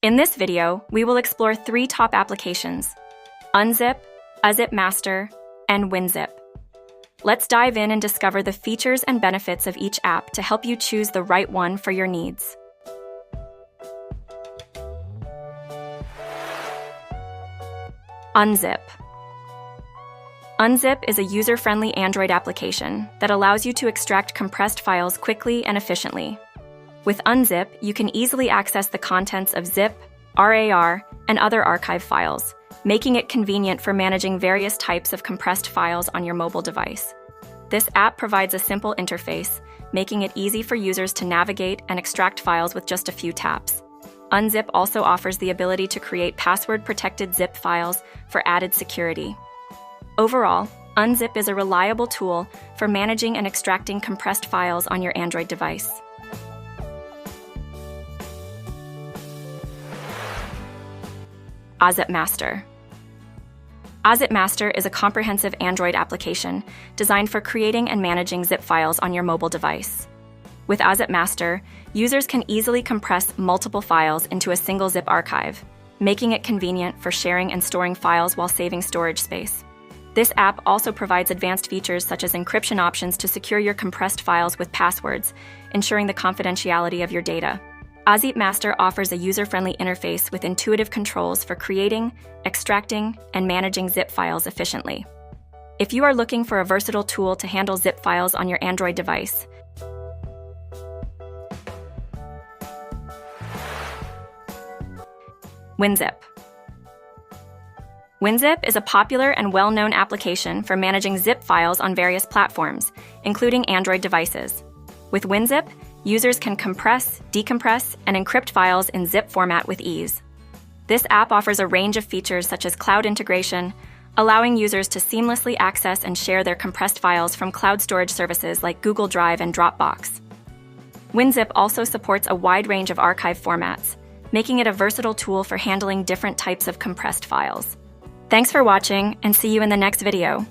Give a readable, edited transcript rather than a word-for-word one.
In this video, we will explore 3 top applications: UNzip, Azip Master, and Winzip. Let's dive in and discover the features and benefits of each app to help you choose the right one for your needs. UNzip. UNzip is a user-friendly Android application that allows you to extract compressed files quickly and efficiently. With UNzip, you can easily access the contents of zip, RAR, and other archive files, making it convenient for managing various types of compressed files on your mobile device. This app provides a simple interface, making it easy for users to navigate and extract files with just a few taps. UNzip also offers the ability to create password-protected zip files for added security. Overall, UNzip is a reliable tool for managing and extracting compressed files on your Android device. Azip Master. Azip Master is a comprehensive Android application designed for creating and managing zip files on your mobile device. With Azip Master, users can easily compress multiple files into a single zip archive, making it convenient for sharing and storing files while saving storage space. This app also provides advanced features such as encryption options to secure your compressed files with passwords, ensuring the confidentiality of your data. Azip Master offers a user-friendly interface with intuitive controls for creating, extracting, and managing zip files efficiently. If you are looking for a versatile tool to handle zip files on your Android device, Winzip. Winzip is a popular and well-known application for managing zip files on various platforms, including Android devices. With Winzip, users can compress, decompress, and encrypt files in zip format with ease. This app offers a range of features such as cloud integration, allowing users to seamlessly access and share their compressed files from cloud storage services like Google Drive and Dropbox. Winzip also supports a wide range of archive formats, making it a versatile tool for handling different types of compressed files. Thanks for watching, and see you in the next video.